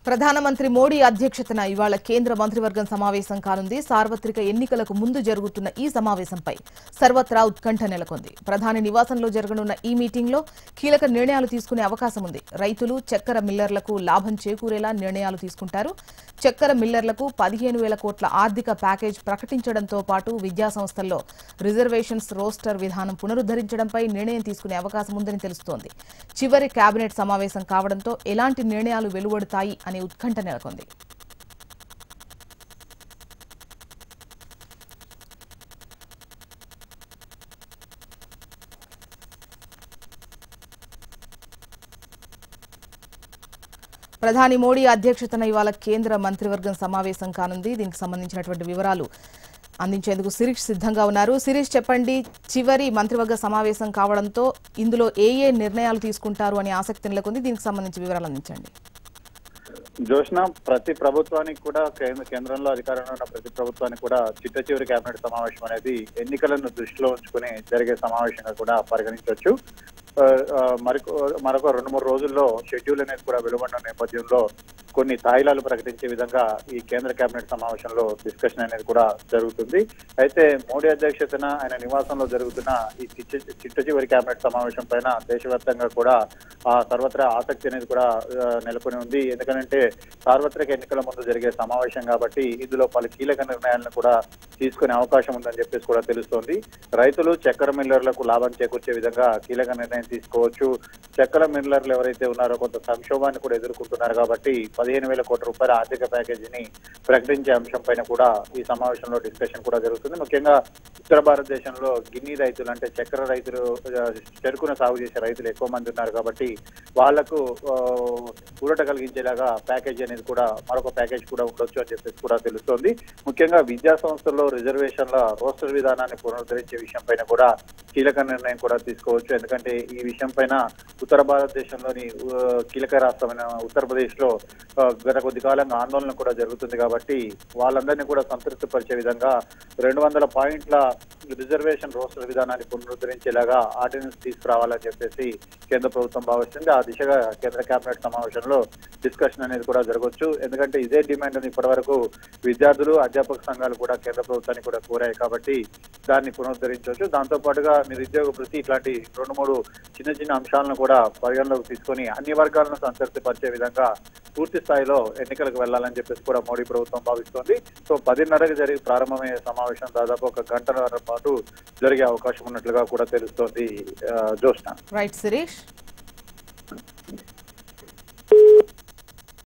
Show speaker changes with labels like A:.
A: ప్రధానమంత్రి మోడీ అధ్యక్షతన ఇవాళ కేంద్ర మంత్రివర్గం సమావేశం కానుంది. సార్వత్రిక ఎన్నికలకు ముందు జరుగుతున్న ఈ సమావేశంపై సర్వత్రా ఉత్కంఠ నెలకొంది. ప్రధాని నివాసంలో జరగనున్న ఈ మీటింగ్లో కీలక నిర్ణయాలు తీసుకునే అవకాశం ఉంది. రైతులు, చక్కెర మిల్లర్లకు లాభం చేకూరేలా నిర్ణయాలు తీసుకుంటారు. చక్కెర మిల్లర్లకు 15,000 కోట్ల ఆర్థిక ప్యాకేజ్ ప్రకటించడంతో పాటు విద్యా సంస్థల్లో రిజర్వేషన్స్ రోస్టర్ విధానం పునరుద్ధరించడంపై నిర్ణయం తీసుకునే అవకాశం ఉందని తెలుస్తోంది. చివరి కేబినెట్ సమావేశం కావడంతో ఎలాంటి నిర్ణయాలు వెలువడతాయి అనే ఉత్కంఠ నెలకొంది. ప్రధాని మోడీ అధ్యక్షతన ఇవాళ కేంద్ర మంత్రివర్గం సమావేశం కానుంది. దీనికి సంబంధించినటువంటి వివరాలు అందించేందుకు శిరీష్ సిద్ధంగా ఉన్నారు. శిరీష్, చెప్పండి, చివరి మంత్రివర్గ సమావేశం కావడంతో ఇందులో ఏ నిర్ణయాలు తీసుకుంటారు అనే ఆసక్తి నెలకొంది. దీనికి సంబంధించి వివరాలు అందించండి.
B: జోష్న, ప్రతి ప్రభుత్వానికి కూడా కేంద్రంలో అధికారంలో ఉన్న ప్రతి ప్రభుత్వానికి కూడా చిట్ట కేబినెట్ సమావేశం అనేది ఎన్నికలను దృష్టిలో ఉంచుకుని జరిగే సమావేశంగా కూడా పరిగణించవచ్చు. మరొక 2-3 రోజుల్లో షెడ్యూల్ అనేది కూడా వెలువడిన నేపథ్యంలో కొన్ని తాయిలాలు ప్రకటించే విధంగా ఈ కేంద్ర కేబినెట్ సమావేశంలో డిస్కషన్ అనేది కూడా జరుగుతుంది. అయితే మోడీ అధ్యక్షతన ఆయన నివాసంలో జరుగుతున్న ఈ చిట్ట చివరి కేబినెట్ సమావేశం పైన దేశవ్యాప్తంగా కూడా సర్వత్రా ఆసక్తి అనేది కూడా నెలకొని ఉంది. ఎందుకంటే సార్వత్రిక ఎన్నికల ముందు జరిగే సమావేశం కాబట్టి ఇందులో పలు కీలక నిర్ణయాలను కూడా తీసుకునే అవకాశం ఉందని చెప్పేసి కూడా తెలుస్తోంది. రైతులు, చక్కెర మిల్లర్లకు లాభం చేకూర్చే విధంగా కీలక నిర్ణయం తీసుకోవచ్చు. చక్కెర మిల్లర్లు ఎవరైతే ఉన్నారో కొంత సంక్షోభాన్ని కూడా ఎదుర్కొంటున్నారు కాబట్టి 15,000 కోట్ల రూపాయల ఆర్థిక ప్యాకేజీని ప్రకటించే అంశం పైన కూడా ఈ సమావేశంలో డిస్కషన్ కూడా జరుగుతుంది. ముఖ్యంగా ఉత్తర భారతదేశంలో గిన్ని రైతులు అంటే చక్కెర రైతులు, చెరుకును సాగు చేసే రైతులు ఎక్కువ మంది ఉన్నారు కాబట్టి వాళ్లకు ఊరట కలిగించేలాగా ప్యాకేజీ అనేది కూడా మరొక ప్యాకేజ్ కూడా ఉండొచ్చు అని చెప్పేసి కూడా తెలుస్తోంది. ముఖ్యంగా విద్యా సంస్థల్లో రిజర్వేషన్ల రోస్టర్ విధానాన్ని పునరుద్ధరించే విషయం పైన కూడా కీలక నిర్ణయం కూడా తీసుకోవచ్చు. ఎందుకంటే ఈ విషయం పైన ఉత్తర భారతదేశంలోని కీలక రాష్ట్రమైన ఉత్తరప్రదేశ్ లో గత కొద్ది కాలంగా ఆందోళన కూడా జరుగుతుంది కాబట్టి వాళ్ళందరినీ కూడా సంతృప్తి పరిచే విధంగా 200 పాయింట్ల రిజర్వేషన్ రోస్టర్ విధానాన్ని పునరుద్ధరించేలాగా ఆర్డినెన్స్ తీసుకురావాలని చెప్పేసి కేంద్ర ప్రభుత్వం భావిస్తుంది. ఆ దిశగా కేంద్ర కేబినెట్ సమావేశంలో డిస్కషన్ అనేది కూడా జరగవచ్చు. ఎందుకంటే ఇదే డిమాండ్ అని ఇప్పటి వరకు విద్యార్థులు, అధ్యాపక సంఘాలు కూడా కేంద్ర ప్రభుత్వాన్ని కూడా కోరాయి కాబట్టి దాన్ని పునరుద్ధరించవచ్చు. దాంతో పాటుగా నిరుద్యోగ వృత్తి ఇట్లాంటి 2-3 చిన్న అంశాలను కూడా పరిగణలోకి తీసుకొని అన్ని వర్గాలను సంతృప్తి పరిచే విధంగా పూర్తి స్థాయిలో ఎన్నికలకు వెళ్లాలని చెప్పేసి కూడా మోడీ ప్రభుత్వం భావిస్తోంది. సో 10:30కి జరిగి ప్రారంభమయ్యే సమావేశం దాదాపు 1 గంటన్నర పాటు జరిగే అవకాశం ఉన్నట్లుగా కూడా తెలుస్తోంది. జోష్న.
A: రైట్ శిరీష్.